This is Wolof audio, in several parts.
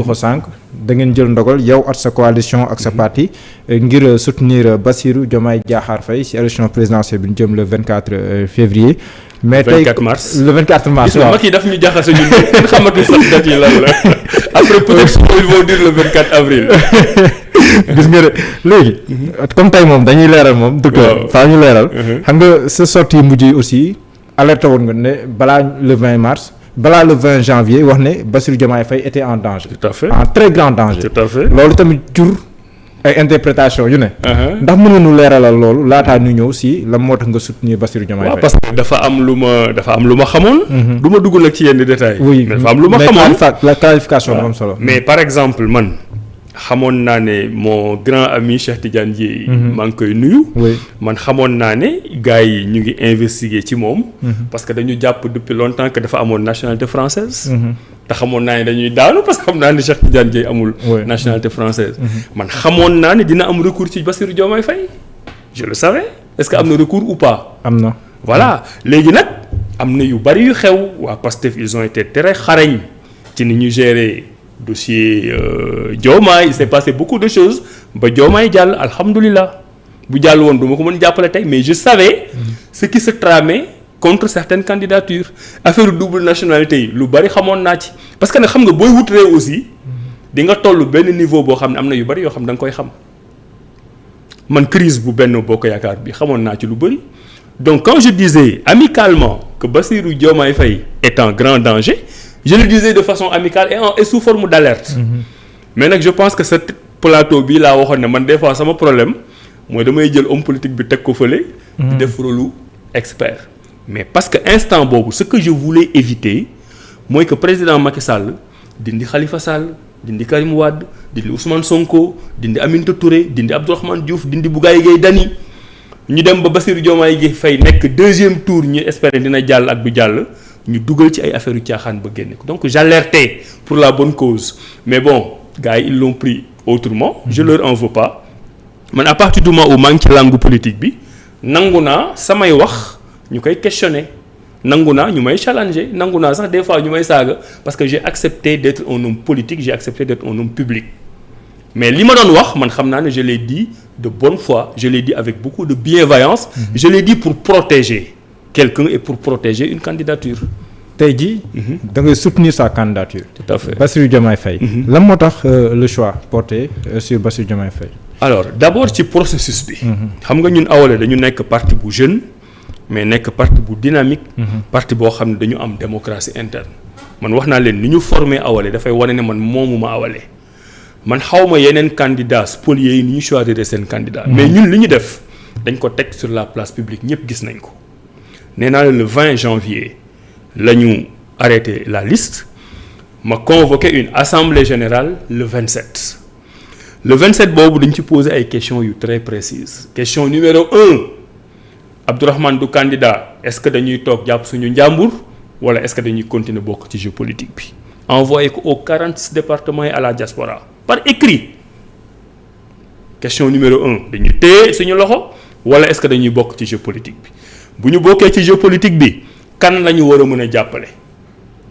ko sànq da ngeen jël ndogal yow ak sa coalition ak sa parti ngir soutenir Bassirou Diomaye Diakhar Faye ci élection présidentielle bi ñu jëm le 24 février. mais tey 24 mars le 24 mars waaw Macky daf ñu jaxase ñun kenn xamatul sax date yi lan la après peut-être ils vont dire le 24 avril. gis nga de léegi. comme tey moom dañuy leeral moom. docteur faa ñu leeral. xam nga sa sortie mujj yi aussi alerté woon nga ne balaa le 20 mars. balaa le 20 janvier wax ne Bassirou Diomaye Faye était en danger. Tout à fait. En très grand danger. Tout à fait. loolu tamit jur ay interprétation yu ne. ndax mën nga nu leeralal loolu laataa ñu ñëw si lan moo tax nga soutenir Bassirou Diomaye Faye. parce que dafa am lu ma xamoon. du ma dugg nag ci yenn détails. oui mais dafa am lu ma xamoon la clarification dafa am solo. mais par exemple man xamoon naa ne mon grand ami Cheikh Tidiane Dièye. maa ngi koy nuyu. oui man xamoon naa ne gars yi ñu ngi investiguer ci moom. parce que dañu jàpp depuis longtemps que dafa amoon nationalité française. te xamoon naa ne dañuy daanu parce que xam naa ne Cheikh Tidiane Dièye amul. nationalité française. man xamoon naa ne dina am recours ci Bassirou Diomaye Faye. je le savais est-ce que am na recours ou pas. am na. voilà léegi nag am na yu bari yu xew waa Pastef ils ont été très xarañ ci ni ñu gérer dossier Diomaye il s'est passé beaucoup de choses ba Diomaye jàll alhamdulilah bu jàll woon du ma ko mën jàppale tey mais je savais ce qui se tramait contre certaines candidatures affaire double nationalité yi lu bari xamoon naa ci parce que nag xam nga booy wut réew aussi di nga toll benn niveau boo xam ne am na yu bari yoo xam da nga koy xam man crise bu Benno Bokk Yaakaar bi xamoon naa ci lu bari donc quand je disais amicalement que Bassirou Diomaye Faye est en grand danger je le disais de façon amicale et sous forme d'alerte. mais nag je pense que ce plateau bii laa waxoon ne man des fois sama problème mooy damay jël homme politique bi teg ko fële. di def rôle expert. mais parce que instant boobu ce que je voulais éviter mooy que président Macky Sall dindi Khalifa Sall dindi Karim Wade dindi Ousmane Sonko dindi Aminata Touré dindi Abdourahmane Diouf dindi Bougane Gueye Dany ñu dem ba Bassirou Diomaye Faye nekk deuxième tour ñu espérer dina jàll ak du jàll. ñu dugal ci ay affaires yu caaxaan ba génne ko donc j'alertais pour la bonne cause mais bon gars yi ils l'ont pris autrement je leur en veux pas man à partir du moment où maa ngi ci langue politique bi nangu naa samay wax ñu koy questionner nangu naa ñu may challenger nangu naa sax des fois ñu may saaga parce que j'ai accepté d'être un homme politique j'ai accepté d'être un homme public mais li ma doon wax man xam naa ne je l'ai dit de bonne foi je l'ai dit avec beaucoup de bienveillance je l'ai dit pour protéger quelqu'un et pour protéger une candidature. tey jii. da ngay soutenir sa candidature. tout à fait Bassirou Diomaye Faye. lan moo tax le choix porté sur Bassirou Diomaye Faye. alors d'abord ci processus bi. xam nga ñun Awalé dañu nekk parti bu jeune mais nekk parti bu dynamique. parti boo xam ne dañu am démocratie interne. man wax naa leen ni ñu formé Awalé dafay wane ne man moomuma Awalé man xawma yeneen candidats spoliés yi ni ñu choisir seen candidat. mais ñun li ñu def dañ ko teg sur la place publique ñëpp gis nañ ko. nee naa le 20 janvier la ñu arrêté la liste ma convoqué une assemblée générale le 27 le 27 boobu dañ ci poser ay questions yu très précises question numéro 1 Abdourahmane du candidat est-ce que dañuy toog jàpp suñu njàmbur wala est-ce que dañuy continuer bokk ci jeu politique bi envoyé ko aux 46 départements et à la diaspora par écrit question numéro 1 dañuy téye suñu loxo wala est-ce que dañuy bokk ci jeu politique bi bu ñu bokkee ci jeu politique bi kan la ñu war a mën a jàppale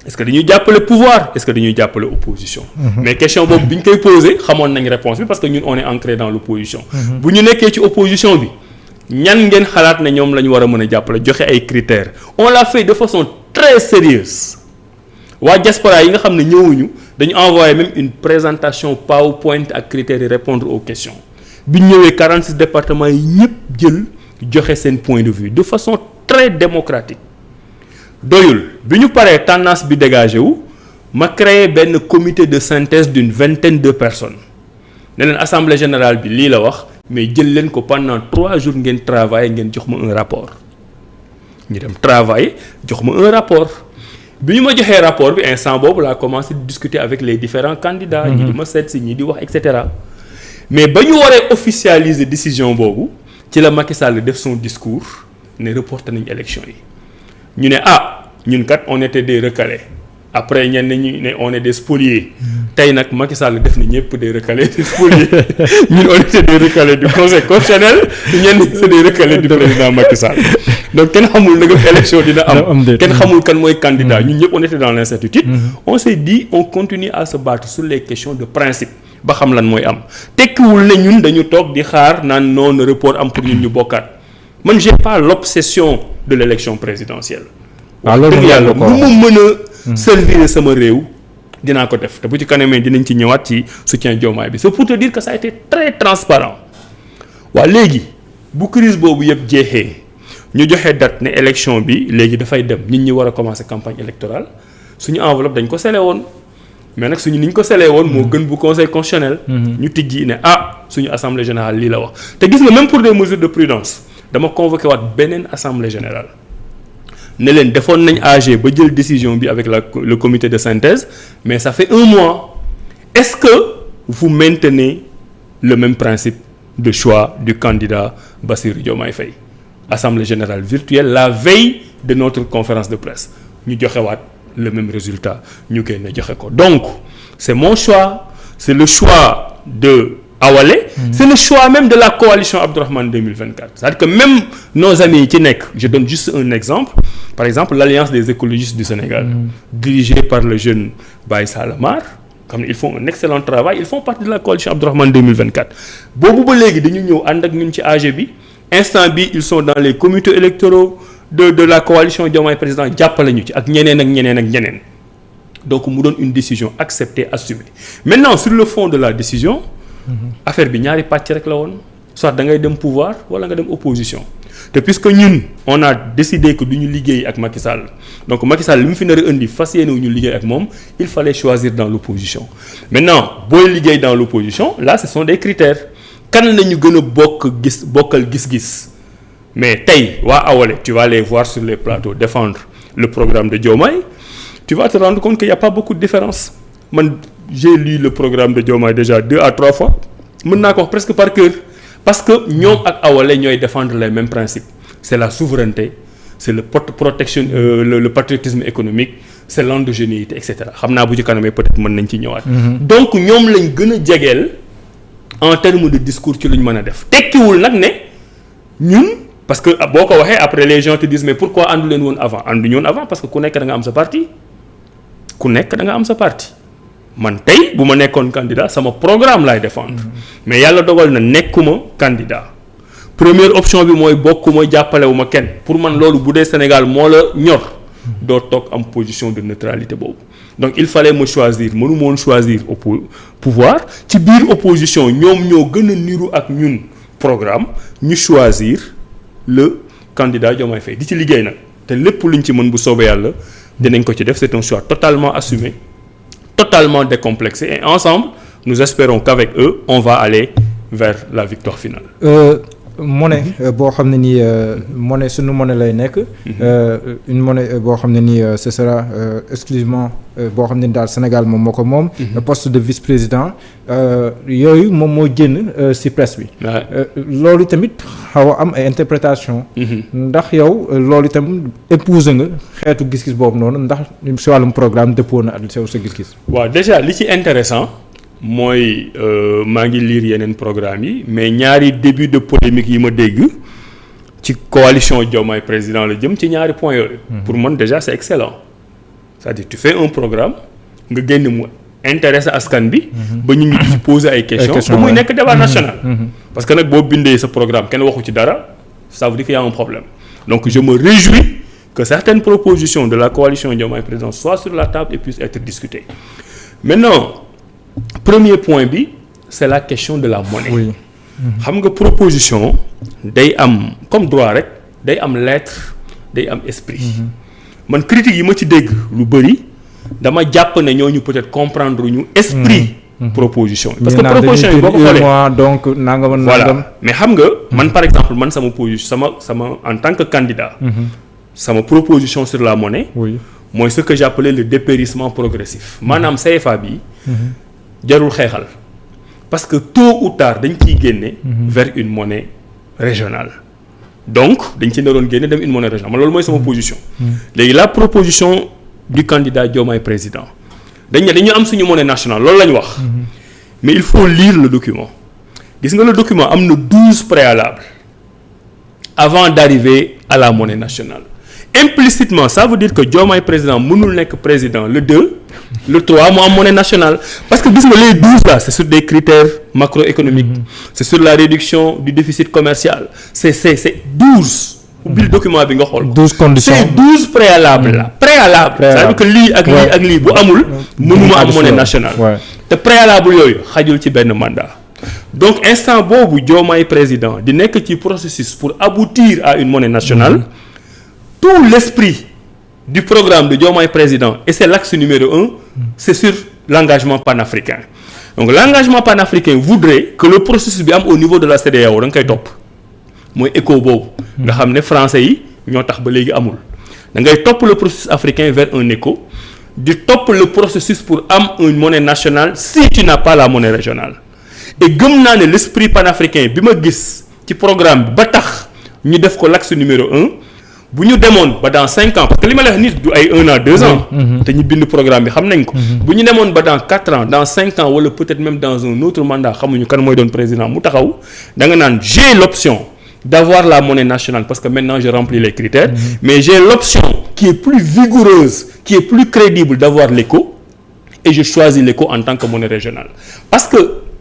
est-ce que dañuy jàppale pouvoir est-ce que dañuy jàppale opposition. mais question boobu bi ñu koy poser xamoon nañ réponse bi parce que ñun on est ancré dans l'opposition. bu ñu nekkee ci opposition bi ñan ngeen xalaat ne ñoom la ñu war a mën a jàppale joxe ay critères on l'a fait de façon très sérieuse waa diaspora yi nga xam ne ñëwuñu dañu envoyé même une présentation PowerPoint ak critères yi répondre aux questions bi ñu ñëwee 46 départements yi ñëpp jël. joxe seen point de vue de façon très démocratique doyul bi ñu paree tendance bi dégagé wu ma créé benn comité de synthèse d'une vingtaine de personnes ne leen assemblée générale bi lii la wax mais jël leen ko pendant 3 jours ngeen travailler ngeen jox ma un rapport ñu dem travailler jox ma un rapport bi ñu ma joxee rapport bi instant boobu laa commencé di discuter avec les différents candidats ñi di ma seet si ñi di wax et cetera mais ba ñu waree officialiser décision boobu ci la Macky Sall def son discours ne reporté nañu élection yi ñu ne ñun kat on était des recalés après ñenn ñi ne on est des spoliés tey nag Macky Sall def na ñëpp des recalés des spoliés ñun on était des recalés du conseil constitutionnel ñenn ñi c'est des recalés du président Macky Sall donc kenn xamul nag élection dina am kenn xamul kan mooy candidat ñun ñëpp on était dans l'incertitude on s'est dit on continue à se battre sur les questions de principe ba xam lan mooy am tekkiwul ne ñun dañu toog di xaar naan non report am pour ñun ñu bokkaat man j'ai pas l'obsession de l'élection présidentielle dëgg yàlla lu mu mën a servir sama réew dinaa ko def te bu ci kanamee dinañ ci ñëwaat ci soutien Diomaye bi c'est pour te dire que ça a été très transparent waa léegi bu crise boobu yëpp jeexee ñu joxe date ne élection bi léegi dafay dem nit ñi war a commencer campagne électorale suñu enveloppe dañ ko scellé woon mais nag suñu ni ñu ko scellé woon moo gën bu conseil constitutionnel ñu tijji ne suñu assemblée générale lii la wax te gis nga même pour des mesures de prudence dama convoqué waat beneen assemblée générale ne leen defoon nañ AG ba jël décision bi avec le comité de synthèse mais ça fait 1 mois est-ce que vous maintenez le même principe de choix du candidat Bassirou Diomaye Faye assemblée générale virtuelle la veille de notre conférence de presse ñu joxewaat le même résultat ñu génn joxe ko donc c'est mon choix c'est le choix de Awalé c'est le choix même de la coalition Abdourahmane 2024 c'est-à-dire que même nos amis yi ci nekk je donne juste un exemple par exemple l'Alliance des écologistes du Sénégal dirigée par le jeune Baye Salamar xam ne ils font un excellent travail ils font partie de la coalition Abdourahmane 2024 boobu ba léegi dañu ñëw ànd ak ñun ci AG bi instant bi ils sont dans les comités électoraux de la coalition Diomaye président jàppale ñu ci ak ñeneen ak ñeneen ak ñeneen donc mu doon une décision acceptée assumée maintenant sur le fond de la décision affaire bi ñaari pàcc rek la woon soit da ngay dem pouvoir wala nga dem opposition te puisque ñun on a décidé que du ñu liggéey ak Macky Sall donc Macky Sall li mu fi nar a indi fas yéene wu ñu liggéey ak moom il fallait choisir dans l'opposition maintenant booy liggéey dans l'opposition là ce sont des critères kan la ñu gën a bokkal gis-gis mais tey waa Awalé tu vas les voir sur les plateaux défendre le programme de Diomaye tu vas te rendre compte qu'il y a pas beaucoup de différence man j'ai lu le programme de Diomaye déjà 2 à 3 fois mën naa ko wax presque par cœur parce que ñoom ak Awalé ñooy défendre les mêmes principes c'est la souveraineté c'est le protection le patriotisme économique c'est l'endogénéité et cetera xam naa bu ci kanamee peut-être mën nañ ci ñëwaat donc ñoom lañ gën a jegeel en termes de discours ci lu ñu mën a def tekkiwul nag ne ñun parce que boo ko waxee après les gens te disent mais pourquoi àndu leen woon avant ànduñu woon avant parce que ku nekk da nga am sa parti man tey bu ma nekkoon candidat sama programme laay défendre mais yàlla dogal na nekkuma candidat première option bi mooy bokkuma jàppalewuma kenn pour man loolu bu dee Sénégal moo la ñor doo toog am position de neutralité boobu donc il fallait me choisir mënu moon choisir au pouvoir ci biir opposition ñoom ñoo gën a niru ak ñun programme ñu choisir le candidat Diomaye Faye di ci liggéey nag te lépp luñ ci mën bu soobee yàlla dinañ ko ci def c'est un choix totalement assumé totalement décomplexé et ensemble nous espérons qu'avec eux on va aller vers la victoire finale. monnaie boo xam ne nii monnaie sunu monnaie lay nekk. une monnaie boo xam ne nii ce sera exclusivement boo xam ne ni daal Sénégal moom moo ko moom. poste de vice-président yooyu moom moo génn ci presse bi. loolu tamit xaw a am ay interprétation. ndax yow loolu itam épouser nga xeetu gis-gis boobu noonu ndax ci wàllum programme dëppoo na ak sa gis-gis. waaw déjà li ci intéressant mooy maa ngi lire yeneen programme yi mais ñaari début de polémique yi ma dégg ci coalition Diomaye président la jëm ci ñaari points yooyu. pour man déjà c'est excellent c'est-à-dire tu fais un programme nga génn mu intéressé askan bi. ba ñu ngi ci poser ay questions. ba muy nekk débat national. parce que nag boo bindee sa programme kenn waxu ci dara ça veut dire qu'il y a un problème donc je me réjouis que certaines propositions de la coalition Diomaye président soient sur la table et puissent être discutées maintenant. Premier point bi c'est la question de la monnaie. Oui. Xam nga proposition day am comme droit rek day am lettre day am esprit. Man critique yi ma ci dégg lu bari dama jàpp ne ñooñu peut-être comprendre ñu esprit. proposition parce que proposition yi boo ko xoolee donc nangam voilà mais xam nga man par exemple man sama position sama en tant que candidat. sama proposition sur la monnaie. Oui. Mooy ce que j'appelais le dépérissement progressif maanaam CFA bi. jarul xeexal parce que tôt ou tard dañ ciy génne vers une monnaie régionale donc dañ ci naroon génne dem une monnaie régionale man loolu mooy sama position léegi la proposition du candidat Diomaye président dañu am suñu monnaie nationale loolu la ñu wax mais il faut lire le document gis nga le document am na 12 préalables avant d'arriver à la monnaie nationale implicitement ça veut dire que Diomaye président mënul nekk président le 2 le 3 mu am monnaie nationale parce que gis nga les 12 là c'est sur des critères macroéconomiques c'est sur la réduction du déficit commercial c'est 12 ubbil document bi nga xool 12 conditions c'est 12 préalables là préalable c'est-à-dire que lii ak lii ak lii bu amul mënuma am monnaie nationale te préalable yooyu xajul ci benn mandat donc instant boobu Diomaye président di nekk ci processus pour aboutir à une monnaie nationale tout l'esprit du programme de Diomaye président et c'est l'axe numéro 1 c'est sur l'engagement panafricain donc l'engagement panafricain voudrait que le processus bi am au niveau de la CEDEAO da nga koy topp mooy écho boobu nga xam ne français yi ñoo tax ba léegi amul da ngay topp le processus africain vers un écho di topp le processus pour am une monnaie nationale si tu n'as pas la monnaie régionale et gëm naa ne l'esprit panafricain bi ma gis ci programme bi ba tax ñu def ko l'axe numéro 1 bu ñu demoon ba dans 5 ans parce que li ma la wax nit du ay 1 an 2 ans te ñu bind programme bi xam nañ ko bu ñu demoon ba dans 4 ans dans 5 ans wala peut-être même dans un autre mandat xamuñu kan mooy doon président mu taxaw da nga naan j'ai l'option d'avoir la monnaie nationale parce que maintenant je remplis les critères mais j'ai l'option qui est plus vigoureuse qui est plus crédible d'avoir l'éco et je choisis l'éco en tant que monnaie régionale parce que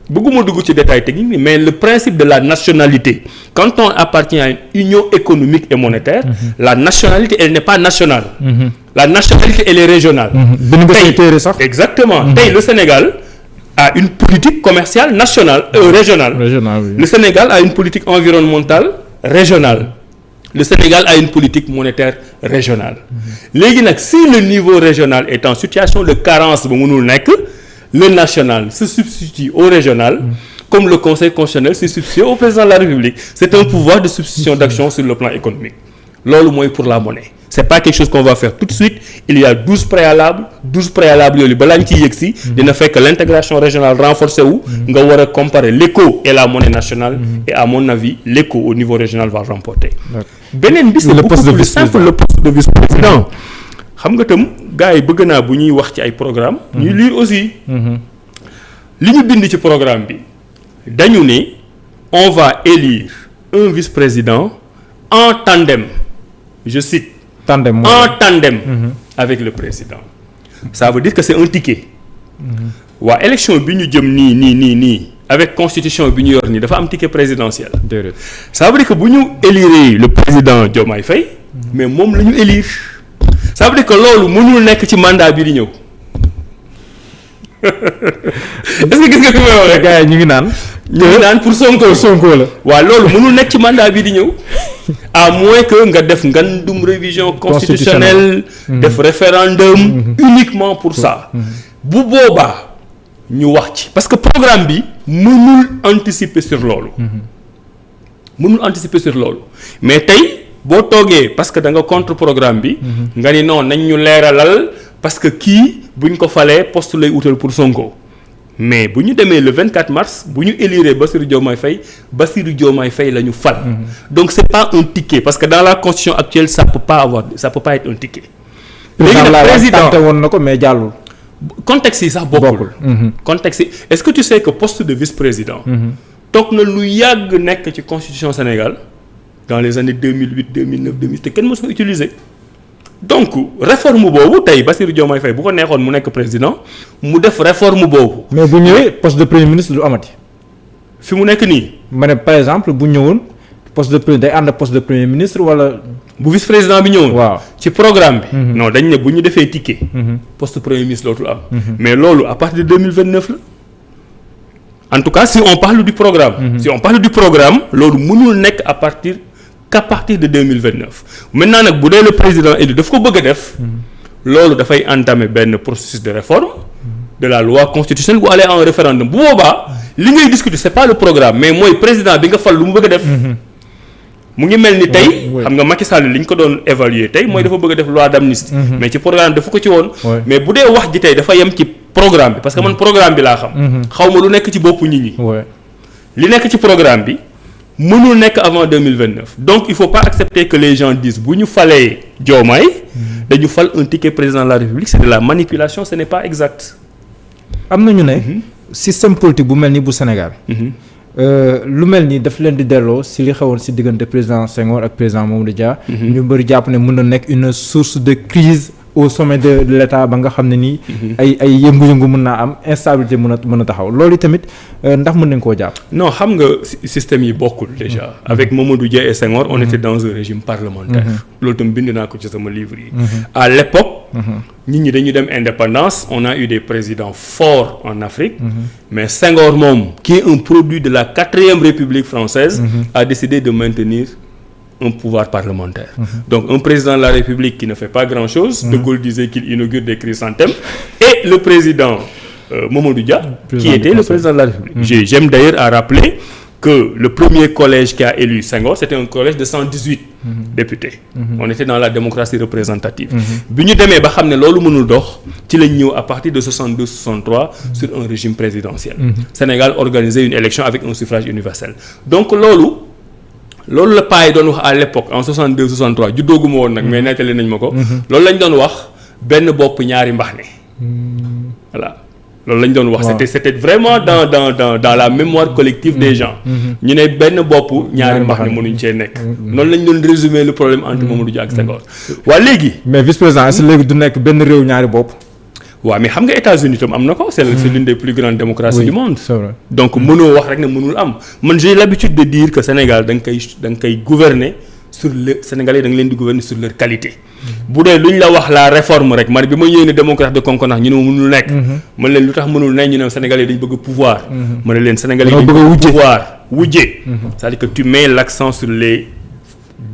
bëgguma dugg ci détail technique mais le principe de la nationalité quand on appartient à une union économique et monétaire la nationalité elle n'est pas nationale la nationalité elle est régionale exactement tey le Sénégal a une politique commerciale nationale régionale oui. Le Sénégal a une politique environnementale régionale le Sénégal a une politique monétaire régionale léegi nag si le niveau régional est en situation de carence ba mënul nekk le national se substitue au régional comme le Conseil constitutionnel se substitue au président de la République c'est un pouvoir de substitution d'action sur le plan économique loolu mooy pour la monnaie c'est pas quelque chose qu'on va faire tout de suite il y a 12 préalables yooyu balaa ñu ciy yegg si dina fekk l'intégration régionale renforcée wu nga war a comparer l'éco et la monnaie nationale et à mon avis l'éco au niveau régional va remporter beneen bi c'est beaucoup plus simple le poste de vice-président xam nga tam gars yi bëgg naa bu ñuy wax ci ay programme ñuy lire aussi li ñu bind ci programme bi dañu ne on va élire un vice-président en tandem je cite en tandem avec le président ça veut dire que c'est un ticket waa élection bi ñu jëm nii avec constitution bi ñu yor nii dafa am ticket présidentiel ça veut dire que bu ñu élire le président Diomaye Faye mais moom la ñu élire ça veut dire que loolu mënul nekk ci mandat bi di ñëw est-ce que gis nga fi may waxee gars yi ñu ngi naan pour Sonko la waaw loolu mënul nekk ci mandat bi di ñëw à moins que nga def ngandum révision constitutionnelle def référendum uniquement pour ça bu boobaa ñu wax ci parce que programme bi mënul anticiper sur loolu mais tey boo toogee parce que da nga contre programme bi nga ni non nañ ñu leeralal parce que kii buñ ko falee poste lay utal pour Sonko mais bu ñu demee le 24 mars bu ñu élire Bassirou Diomaye Faye la ñu fal donc c'est pas un ticket parce que dans la constitution actuelle ça peut pas être un ticket léegi nag président woon na ko mais jàllul contexte yi sax bokkul contexte yi est-ce que tu sais que poste de vice-président toog na lu yàgg nekk ci constitution Sénégal dans les années 2008 2009 2010 te kenn mësu ko utiliser donc réforme boobu tey Bassirou Diomaye Faye bu ko neexoon mu nekk président mu def réforme boobu. mais bu ñëwee poste de premier ministre du amati. fi mu nekk nii. ma ne par exemple bu ñëwoon poste de premier day ànd poste de premier ministre wala. bu vice président bi ñëwoon. waaw ci programme bi. non dañ ne bu ñu defee ticket. poste premier ministre lootul am. mais loolu à partir de 2029 la. en tout cas si on parle du programme. si on parle du programme loolu mënul nekk qu'à partir de 2029 maintenant nag bu dee le président élu daf ko bëgg a def. loolu dafay entamer benn processus de réforme. de la loi constitutionnelle bu aller en référendum bu boobaa li ngay discuter c'est pas le programme mais mooy président bi nga fal lu mu bëgg a def. mu ngi mel ni tey. xam nga Macky Sall li ñu ko doon évaluer tey mooy dafa bëgg a def loi d'amnistie. mais ci programme dafa ko ci woon. mais bu dee wax ji tey dafa yem ci programme bi parce que man programme bi laa xam. xaw ma lu nekk ci boppu nit ñi. li nekk ci programme bi mënul nekk avant 2029 donc il faut pas accepter que les gens disent bu ñu falee Diomaye dañu fal un ticket président de la République c'est de la manipulation ce n'est pas exact. am na ñu ne. système politique bu mel ni bu Sénégal. lu mel ni daf leen di delloo si li xewoon si diggante président Senghor ak président Mamadou Dia. ñu bëri jàpp ne mën na nekk une source de crise au sommet de l'État ba nga xam ne nii. ay yëngu-yëngu mën naa am instabilité mën a taxaw loolu tamit ndax mën nañ koo jàpp. non xam nga système yi bokkul déjà. avec Mamadou Dia et Senghor on était dans un régime parlementaire. loolu tam bind naa ko ci sama livre yi. à l'époque nit ñi dañu dem indépendance on a eu des présidents forts en Afrique. mais Senghor moom qui est un produit de la 4e République française. a décidé de maintenir un pouvoir parlementaire. Donc un président de la République qui ne fait pas grand-chose. De Gaulle disait qu'il inaugure des chrysanthèmes. Et le président Mamadou Dia qui était le président de la République. J'aime d'ailleurs à rappeler que le premier collège qui a élu Senghor c'était un collège de 118 députés. On était dans la démocratie représentative. bi ñu demee ba xam ne loolu mënul dox ci lañ ñëw à partir de 62-63 sur un régime présidentiel. Sénégal organisait une élection avec un suffrage universel. Donc loolu la paa yi doon wax à l'époque en 62-63 juddooguma woon nag mais nettali nañ ma ko. loolu lañ doon wax benn bopp ñaari mbaxne. voilà loolu lañ doon wax. c'était vraiment dans la mémoire collective des gens. ñu ne benn bopp ñaari mbaxne mënuñ cee nekk. noonu lañ doon résumer le problème entre Mamadou Dia ak Senghor. waa léegi. mais vice-président est-ce que léegi du nekk benn réew ñaari bopp. waaw mais xam nga États-Unis tam am na ko c'est l'une des plus grandes démocraties du monde. c'est vrai. donc mënoo wax rek ne mënul am man j'ai l'habitude de dire que Sénégal da nga koy gouverner sur le Sénégalais da nga leen di gouverner sur leur qualité. bu dee lu ñu la wax la réforme rek man bi ma ñëwee ne démocrate de concordance ñu ne ma mënul nekk. man leen lu tax mënul nekk ñu ne Sénégalais dañ bëgg pouvoir. ma ne leen Sénégalais dañ bëgg pouvoir wujje. c'est-à-dire que tu mets l'accent sur les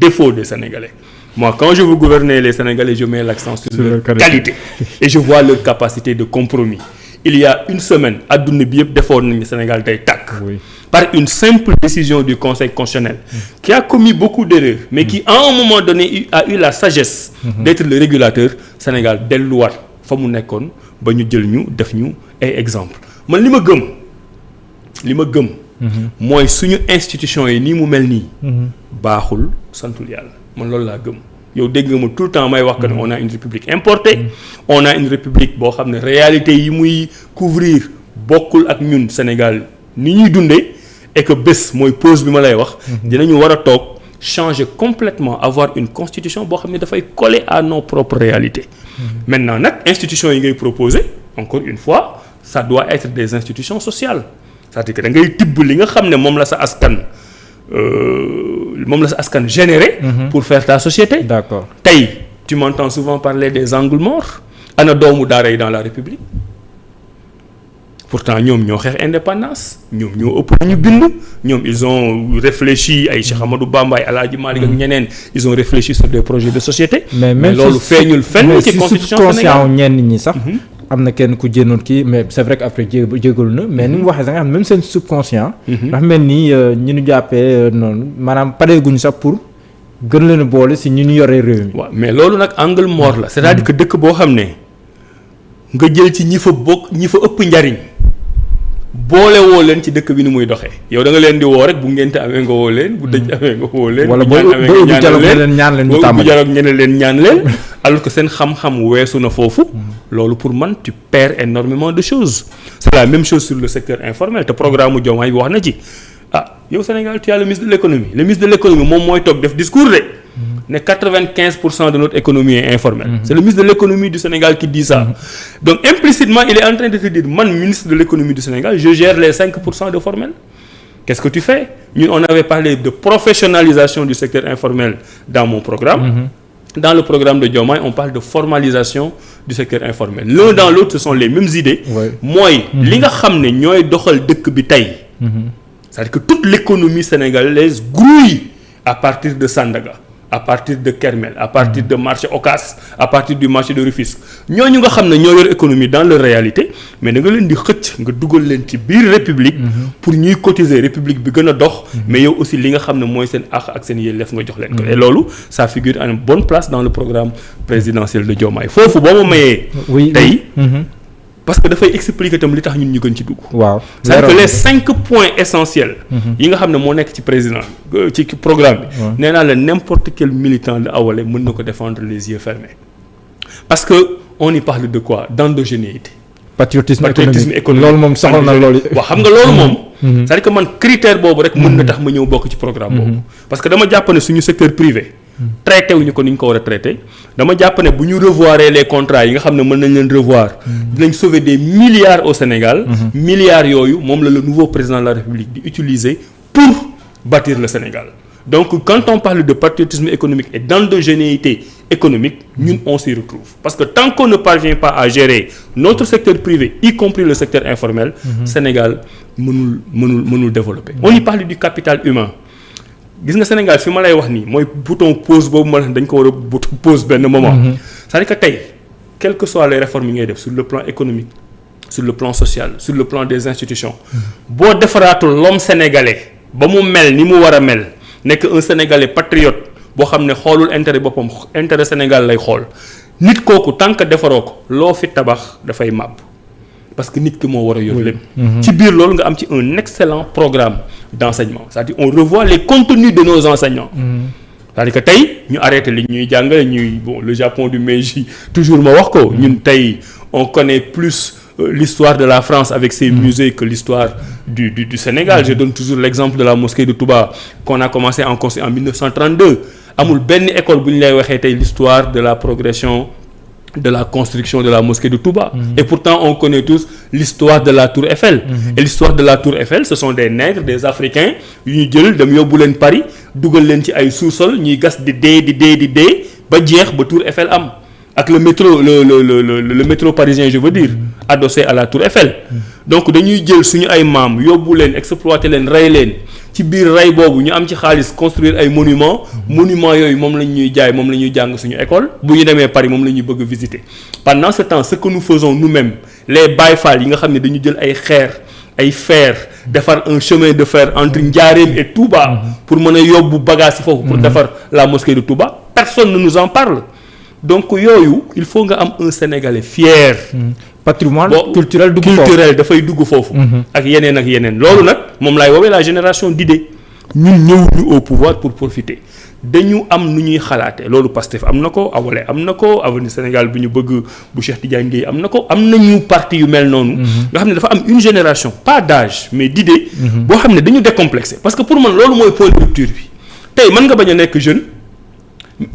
défauts des Sénégalais. Moi, quand je veux gouverner les Sénégalais, je mets l'accent sur leur qualité. Et je vois leur capacité de compromis. Il y a une semaine, adduna bi yëpp defoon nañu Sénégal day tàkk. Par une simple décision du Conseil constitutionnel. Qui a commis beaucoup d'erreurs, mais qui à un moment donné a eu la sagesse d'être le régulateur. Sénégal delluwaat fa mu nekkoon ba ñu jël ñu def ñu ay exemple. Man li ma gëm. mooy suñu institution yi nii mu mel nii. baaxul santul yàlla. man loolu laa gëm yow dégg nga ma tout le temps may wax que on a une république importée on a une république boo xam ne réalité yi muy couvrir bokkul ak ñun Sénégal ni ñuy dundee et que bés mooy pause bi ma lay wax dinañu war a toog changer complètement avoir une constitution boo xam ne dafay coller à nos propres réalités maintenant nag institutions yi ngay proposer encore une fois ça doit être des institutions sociales c'est-à-dire que da ngay tibb li nga xam ne moom la sa askan généré pour faire ta société. D'accord. Tey tu m'entends souvent parler des angles morts ana doomu daara yi dans la République pourtant ñoom ñoo xeex indépendance ñoom ñoo ëpp ñu bind ñoom ils ont réfléchi ay Cheikh Amadou Bamba ay El Hadji Malick ak ñeneen ils ont réfléchi sur des projets de société. mais loolu feeñul fenn ci constitution Sénégal ñenn ñi sax. am na kenn ku jénnoon kii mais c'est vrai que après jégalu na mais ni mu waxee da nga xam même seen subconscient. ndax mel ni ñi ñu jàppee noonu maanaam pareeguñu sax pour gën leen a boole si ñi ñu yoree réew mi. waaw mais loolu nag angle mort la c'est-à-dire que dëkk boo xam ne nga jël ci ñi fa ëpp njariñ boole woo leen ci dëkk bi ni muy doxee yow da nga leen di woo rek bu ngénte amee nga woo leen bu dëj amee nga woo leen. wala boo ñaan leen ñu tàmbali bu ñeneen leen ñaan leen alors que seen xam-xam weesu na foofu. loolu pour man tu perds énormément de choses. c'est la même chose sur le secteur informel te programme mu Diomaye bi wax na ci yow Sénégal tu as le ministre de l'économie moom mooy toog def discours de. ne 95% de notre économie est informelle. C'est le ministre de l'économie du Sénégal qui dit ça. Donc implicitement il est en train de te dire man ministre de l'économie du Sénégal je gère les 5% de formel. Qu'est-ce que tu fais? Ñun on avait parlé de professionnalisation du secteur informel dans mon programme. Dans le programme de Diomaye on parle de formalisation du secteur informel. L'un dans l'autre ce sont les mêmes idées. mooy li nga xam ne ñooy doxal dëkk bi tey. C'est-à-dire que toute l'économie sénégalaise grouille à partir de Sandaga. À partir de Kermel, à partir de marché Ocass, à partir du marché de Rufisque ñooñu nga xam ne ñoo yor économie dans leur réalité mais da nga leen di xëcc nga dugal leen ci biir république pour ñuy cotiser république bi gën a dox mais yow aussi li nga xam ne mooy seen àq ak seen yelleef nga jox leen ko et loolu ça figure à une bonne place dans le programme présidentiel de Diomaye foofu boo ma mayee tey parce que dafay expliquer tam li tax ñun ñu gën ci dugg. waaw c'est-à-dire que les 5 points essentiels. yi nga xam ne moo nekk ci président ci programme bi. nee naa la n'importe quel militant de Awalé mën na ko défendre les yeux fermés. parce que on y parle de quoi d'endogénéité. patriotisme économique loolu moom soxal na loolu. waaw xam nga loolu moom. c'est-à-dire que man critère boobu rek mën na tax ma ñëw bokk ci programme boobu. parce que dama jàpp ne suñu secteur privé. traité wuñu ko ni ñu ko war a traité dama jàpp ne bu ñu revoir les contrats yi nga xam ne mën nañ leen revoir. dinañ sauver des milliards au Sénégal. milliards yooyu moom la le nouveau président de la République di utiliser pour bâtir le Sénégal. donc quand on parle de patriotisme économique et d'endogénéité économique ñun on s'y retrouve parce que tant qu'on ne parvient pas à gérer notre secteur privé y compris le secteur informel. Sénégal mënul développer. on y parle du capital humain. gis nga Sénégal fi ma lay wax nii mooy bouton pause boobu ma dañ ko war a bouton pause benn moment. c'est-à-dire que tey quelles que soient les réformes yi ngay def sur le plan économique sur le plan social sur le plan des institutions. boo defaraatul l'homme sénégalais ba mu mel ni mu war a mel nekk un sénégalais patriote boo xam ne xoolul intérêt boppam intérêt Sénégal lay xool nit kooku tant que defaroo ko loo fi tabax dafay màbb. parce que nit ki moo war a yor lépp. ci biir loolu nga am ci un excellent programme d'enseignement c'est-à-dire on revoit les contenus de nos enseignants. c'est-à-dire que tey ñu arrêté li ñuy jàngale le Japon du Meiji toujours ma wax ko. ñun tey on connaît plus l'histoire de la France avec ses musées que l'histoire du Sénégal. Je donne toujours l'exemple de la mosquée de Touba qu'on a commencé en 1932 amul benn école bu ñu lay waxee tey l'histoire de la progression. de la construction de la mosquée de Touba. Et pourtant on connaît tous l'histoire de la tour Eiffel. Et l'histoire de la tour Eiffel ce sont des nègres des Africains yu ñu jël dem yóbbu leen Paris dugal leen ci ay sous-sol ñuy gas di dee ba jeex ba tour Eiffel am ak le métro parisien je veux dire adossé à la tour Eiffel. donc dañuy jël suñu ay maam yóbbu leen exploiter leen rey leen ci biir rey boobu ñu am ci xaalis construire ay monuments yooyu moom la ñuy jaay moom la ñuy jàng suñu école bu ñu demee Paris moom la ñuy bëgg visiter pendant ce temps ce que nous faisons nous-mêmes les Baye Fall yi nga xam ne dañu jël ay xeer ay fer defar un chemin de fer entre Ndiarème et Touba pour mën a yóbbu bagage yi foofu pour defar la mosquée de Touba personne ne nous en parle donc yooyu il faut nga am un Sénégalais fier. patrimoine culturel dafay dugg foofu. ak yeneen loolu nag moom laay woowee la génération d'idées ñun ñëw au pouvoir pour profiter dañu am nu ñuy xalaate loolu Pastef am na ko Awalé am na ko Avenir Sénégal bi ñu bëgg bu Cheikh Tidiane Gueye am na ko am nañu parti yu mel noonu. nga xam ne dafa am une génération pas d'âge mais d'idées. boo xam ne dañu décomplexé parce que pour man loolu mooy point de rupture bi tey mën nga bañ a nekk jeune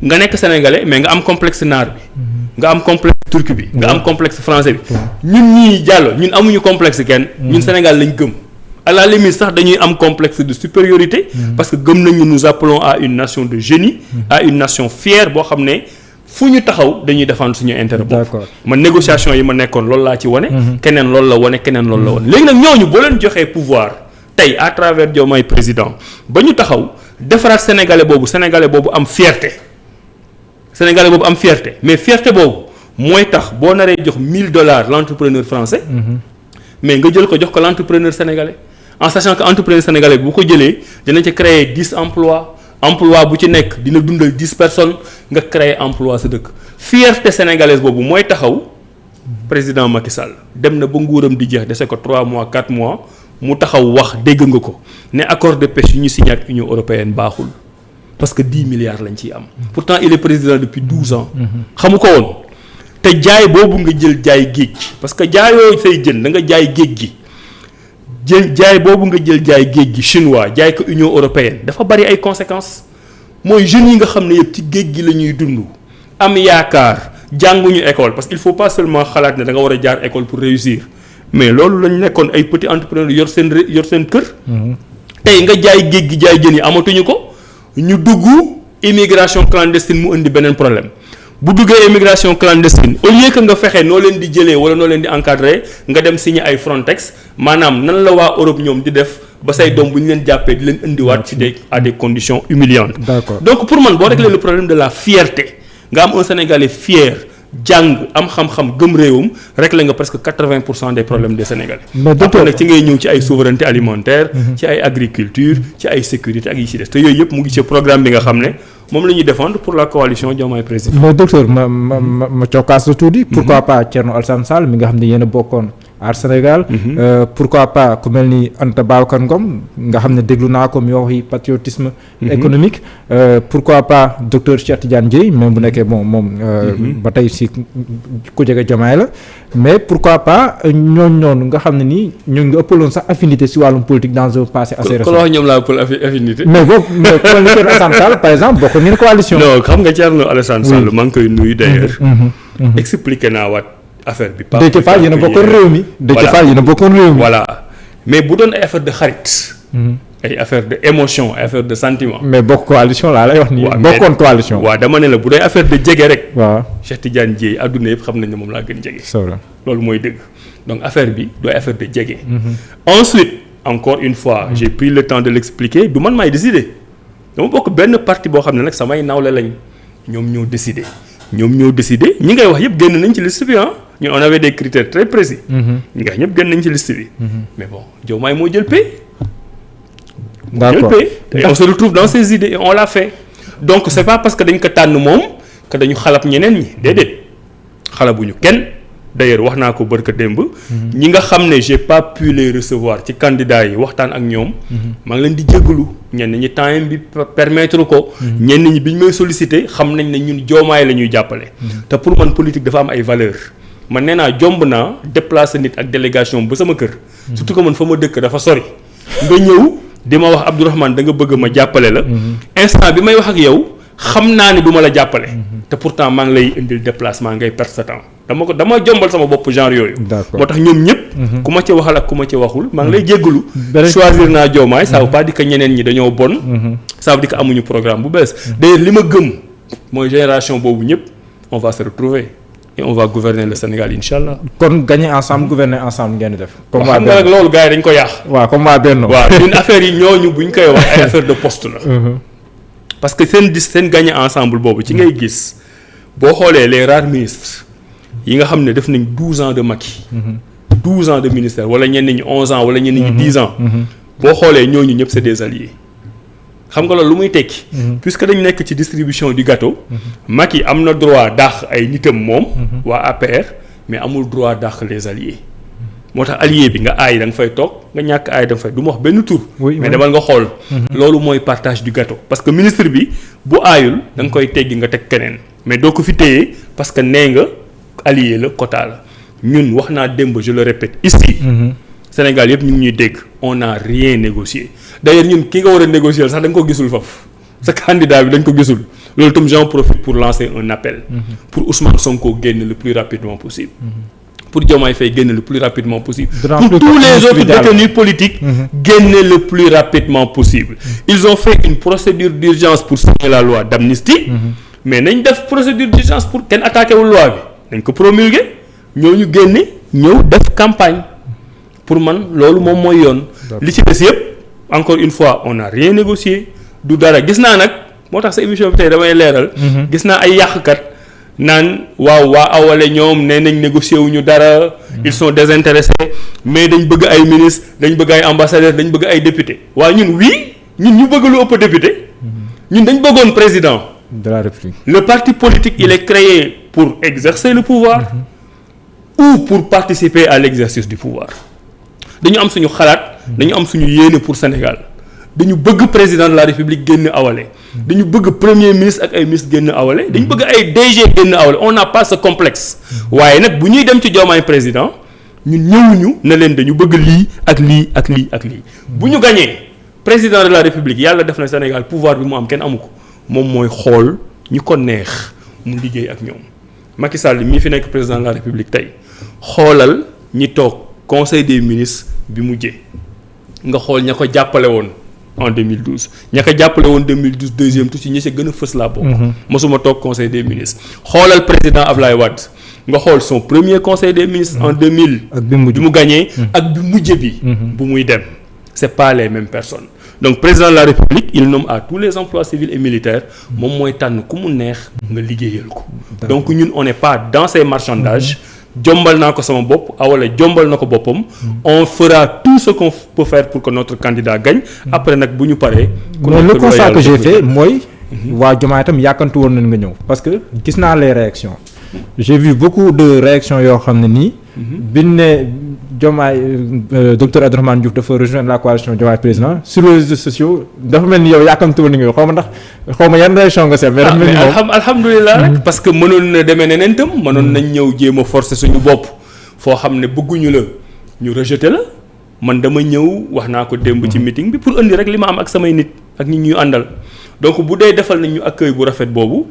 nga nekk sénégalais mais nga am complexe naar bi. nga am complexe turc bi nga am complexe français bi ñun ñii jàllo ñun amuñu complexe kenn ñun Sénégal lañ gëm à la limite sax dañuy am complexe de supériorité parce que gëm nañu nous appelons à une nation de génie à une nation fière boo xam ne fu ñu taxaw dañuy défendre suñu intérêt boobu man négociation yi ma nekkoon loolu laa ci wane keneen loolu la wane léegi nag ñooñu boo leen joxee pouvoir tey à travers Diomaye président ba ñu taxaw defaraat sénégalais boobu am fierté mais fierté boobu mooy tax boo naree jox $1000 l'entrepreneur français mais nga jël ko jox ko l'entrepreneur sénégalais en sachant que entrepreneur sénégalais bu ko jëlee dina ci créer 10 emplois bu ci nekk dina dundal 10 personnes nga créer emploi sa dëkk fierté sénégalaise boobu mooy taxaw président Macky Sall dem na ba nguuram di jeex dese ko 3 mois 4 mois mu taxaw wax dégg nga ko ne accord de pêche yu ñu signé ak Union européenne baaxul parce que 10 milliards lañ ciy am pourtant il est président depuis 12 ans xamu ko woon te jaay boobu nga jël jaay géej gi parce que jaayoo say jën da nga jaay géej gi jaay boobu nga jël jaay géej gi chinois jaay ko Union européenne dafa bari ay conséquences mooy jeunes yi nga xam ne yëpp ci géej gi la ñuy dund am yaakaar jànguñu école parce qu'il faut pas seulement xalaat ne da nga war a jaar école pour réussir mais loolu lañ nekkoon ay petits entrepreneurs yor seen kër tey nga jaay géej gi jaay jën yi amatuñu ko ñu dugg immigration clandestine mu indi beneen problème bu duggee immigration clandestine au lieu que nga fexe noo leen di jëlee wala noo leen di encadrer nga dem signer ay Frontex maanaam nan la waa Europe ñoom di def ba say doom bu ñu leen jàppee di leen indiwaat ci à des conditions humiliantes. D'accord. Donc pour man boo régler le problème de la fierté nga am un Sénégalais fier jàng am xam-xam gëm réewam réglé nga presque 80% des problèmes des Sénégalais. mais docteur nag ci ngay ñëw ci ay souveraineté alimentaire. ci ay agriculture ci ay sécurité ak yi ci des te yooyu yëpp mu ngi ci programme bi nga xam ne moom la ñuy défendre pour la coalition Diomaye Président. mais docteur ma cokkaas la tuuti. pourquoi pas Thierno Alassane Sall mi nga xam ne yéen a bokkoon Aar Sénégal. pourquoi pas ku mel ni Anta Babacar Ngom nga xam ne déglu naa ko mi waxi patriotisme économique. pourquoi pas docteur Cheikh Tidiane Dièye même bu nekkee bon moom. ba tey si ku jege Diomaye la mais pourquoi pas ñooñu noonu nga xam ne nii ñooñu nga ëppaloon sax affinité si wàllum politique dans un passé assez récent. kon wax ñoom laa ëppal affinité. mais boobu mais ku mel ni Thierno Alassane Sall par exemple bokk ngeen coalition. non xam nga Thierno Alassane Sall maa ngi koy nuyu d'ailleurs. expliqué naa waat affaire bi. Déthié Fall yéen a bokkoon réew mi. Déthié Fall yéen a bokkoon réew mi. voilà mais bu doon ay affaire de xarit. ay affaire de émotion ay affaire de sentiment. mais bokk coalition laa lay wax nii. bokkoon coalition. waaw dama ne la bu dee affaire de jege rek. waaw Cheikh Tidiane Dièye adduna yëpp xam nañ ne moom laa gën jege. c'est vrai loolu mooy dëgg donc affaire bi dooy affaire de jege. ensuite encore une fois j'ai pris le temps de l'expliquer du man maay décider dama bokk benn parti boo xam ne nag samay nawle lañ ñoom ñoo décider ñi ngay wax yëpp génn nañ ci liste bi ah ñun on avait des critères très précis. ñi nga wax ñëpp génn nañ ci liste bi. mais bon Diomaye moo jël paie. d'accord et on se retrouve dans ces idées et on l'a fait donc c'est pas parce que dañ ko tànn moom que dañu xalab ñeneen ñi déedéet xalabuñu kenn d'ailleurs wax naa ko barka démb. ñi nga xam ne j'ai pas pu les recevoir ci candidats yi waxtaan ak ñoom. maa ngi leen di jégalu ñenn ñi temps bi permettre ko. ñenn ñi biñ may solliciter xam nañ ne ñun Diomaye la ñuy jàppale. te pour man politique dafa am ay valeurs. man nee naa jomb naa déplacer nit ak délégation ba sama kër. surtout que man fa ma dëkk dafa sori. nga ñëw di ma wax Abdourahmane da nga bëgg ma jàppale la. instant bi may wax ak yow xam naa ne du ma la jàppale. te pourtant maa ngi lay indil déplacement ngay perdre sa temps dama jombal sama bopp genre yooyu. moo tax ñoom ñëpp. ku ma ci waxal ak ku ma ci waxul maa ngi lay jéggalu. choisir naa Diomaye ça veut pas dire que ñeneen ñi dañoo bon. ça veut dire que amuñu programme bu bees. d'ailleurs li ma gëm mooy génération boobu ñëpp on va se retrouver et on va gouverner le Sénégal incha allah. kon gagner ensemble gouverner ensemble ngeen di def. comme xam nga nag loolu gars yi dañ ko yàq. waaw comme waa Benno. waaw ñun affaire yi ñooñu buñ koy wax ay affaire de poste la. parce que seen gagner ensemble boobu ci ngay gis boo xoolee les rares ministres yi nga xam ne def nañ 12 ans de Macky. 12 ans de ministère wala ñenn ñi 11 ans wala ñenn ñi 10 ans. boo xoolee ñooñu ñëpp c'est des alliés. xam nga loolu lu muy tekki. puisque dañu nekk ci distribution du gâteau. Macky am na droit dàq ay nitam moom. waa APR mais amul droit dàq les alliés. moo tax allié bi nga aay da nga fay toog nga ñàkk aay da nga fay du ma wax benn tur. mais demal nga xool. loolu mooy partage du gâteau. parce que ministre bi bu aayul da nga koy teggi nga teg keneen mais doo ko fi téye parce que nee nga allié la quota la ñun wax naa démb je le répète ici. Sénégal yëpp ñu ngi ñuy dégg on n'a rien négocié d'ailleurs ñun ki nga war a négocier sax da nga ko gisul foofu sa candidat bi dañ ko gisul loolu itam j'en profite pour lancer un appel. pour Ousmane Sonko génn le plus rapidement possible. pour Diomaye Faye génn le plus rapidement possible. pour tous les autres détenus politiques. génn le plus rapidement possible. ils ont fait une procédure d'urgence pour signer la loi d'amnistie. mais nañ def procédure d'urgence pour kenn attaqué wul loi bi nañ ko promulguer ñooñu génne ñëw def campagne. pour man loolu moom mooy yoon. li ci des yëpp encore une fois on n'a rien négocié du dara gis naa nag moo tax sa émission bi tey damay leeral. gis naa ay yàqkat naan waaw waa awale ñoom nee nañ négocier wuñu dara. ils sont désintéressés mais dañ bëgg ay ministres dañ bëgg ay ambassadeurs dañ bëgg ay députés waaye ñun ñun ñu bëgg lu ëpp député ñun dañ bëggoon président. de la République. le parti politique il est créé pour exercer le pouvoir. ou pour participer à l'exercice du pouvoir. dañu am suñu xalaat dañu am suñu yéene pour Sénégal dañu bëgg président de la République génn awale dañu bëgg premier ministre ak ay ministre génn awale dañu bëgg ay DG génn awale on n'a pas ce complexe waaye nag bu ñuy dem ci Diomaye président ñun ñëwuñu ne leen dañu bëgg lii ak lii ak lii ak lii bu ñu gañee président de la République yàlla def na Sénégal pouvoir bi mu am kenn amu ko moom mooy xool ñi ko neex mu liggéey ak ñoom Macky Sall mii fi nekk président de la République tey xoolal ñi toog conseil des ministres bi mujjee nga xool ña ko jàppale woon en 2012 ña ko jàppale woon 2012 deuxième tour ci ñi si gën a fës laa bokk. mosuma toog conseil des ministres xoolal président Ablaye Wade nga xool son premier conseil des ministres en 2000. ak bi mujj bi mu gagné. ak bi mujj bi. bu muy dem c'est pas les mêmes personnes donc président de la République il nomme à tous les emplois civils et militaires moom mooy tànn ku mu neex nga liggéeyal ko donc ñun on n'est pas dans ces marchandages jombal naa ko sama bopp wala jombal na ko boppam on fera tout ce qu'on peut faire pour que notre candidat gagne après nag bu ñu paree mais le constat que j'ai fait mooy waa Diomaye itam yàkkantu woon nañ nga ñëw parce que gis naa les réactions j'ai vu beaucoup de réactions yoo xam ne nii biñ ne Diomaye docteur Abdourahmane Diouf dafa rejoindre la coalition Diomaye président sur les réseaux sociaux dafa mel ni yow yàkkamtu woon nga xaw ma yan réaction nga seet mais dafa mel ni moom alhamdulilah rek parce que mënoon na demee neneen tam mënoon nañ ñëw jéem a forcer suñu bopp foo xam ne bëgguñu la ñu rejeter la man dama ñëw wax naa ko démb ci meeting bi pour indi rek li ma am ak samay nit ak ñi ñuy àndal donc bu dee defal nañ ñu accueil bu rafet boobu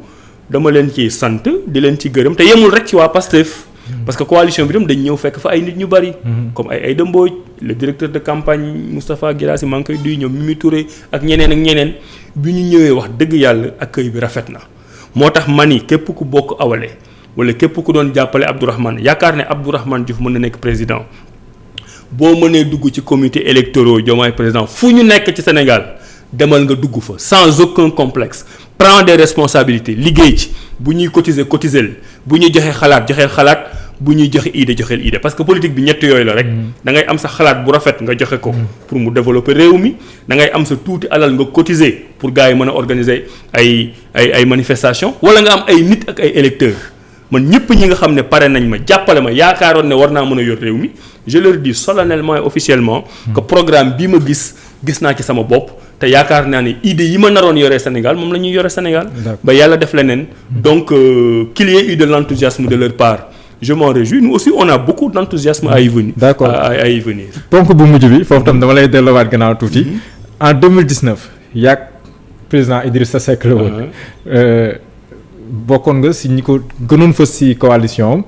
dama leen ci sant di leen ci gërëm te yemul rek ci waa Pastef parce que coalition bi tam dañ ñëw fekk fa ay nit ñu bari comme ay Aïda Mbodj le directeur de campagne Moustapha Guirassy maa ngi koy duy ñoom Mimi Touré ak ñeneen bi ñu ñëwee wax dëgg yàlla accueil bi rafet na moo tax ma ni képp ku bokk Awalé wala képp ku doon jàppale Abdourahmane yaakaar ne Abdourahmane Diouf mën na nekk président boo mënee dugg ci comité électoral Diomaye président fu ñu nekk ci Sénégal demal nga dugg fa sans aucun complexe prends des responsabilités liggéey ci bu ñuy cotiser bu ñuy joxe joxeel xalaat bu ñuy joxe joxeel idée parce que politique bi ñett yooyu la rek da ngay am sa xalaat bu rafet nga joxe ko pour mu développer réew mi da ngay am sa tuuti alal nga cotiser pour gars yi mën a organiser ay manifestations wala nga am ay nit ak ay électeurs man ñëpp ñi nga xam ne pare nañ ma jàppale ma yaakaaroon ne war naa mën a yor réew mi je leur dis solennellement et officiellement que programme bi ma gis naa ci sama bopp te yaakaar naa ne idée yi ma naroon yoree Sénégal moom la ñuy yore Sénégal ba yàlla def leneen donc qu'il y ait eu de l'enthousiasme de leur part je m'en réjouis nous aussi on a beaucoup d'enthousiasme à y venir. D'accord à y venir. ponk bu mujj bi foofu tam dama lay delloowaat gannaaw tuuti en 2019 yàgg président Idrissa Seck la woon bokkoon nga si ñi ko gënoon fës si coalition am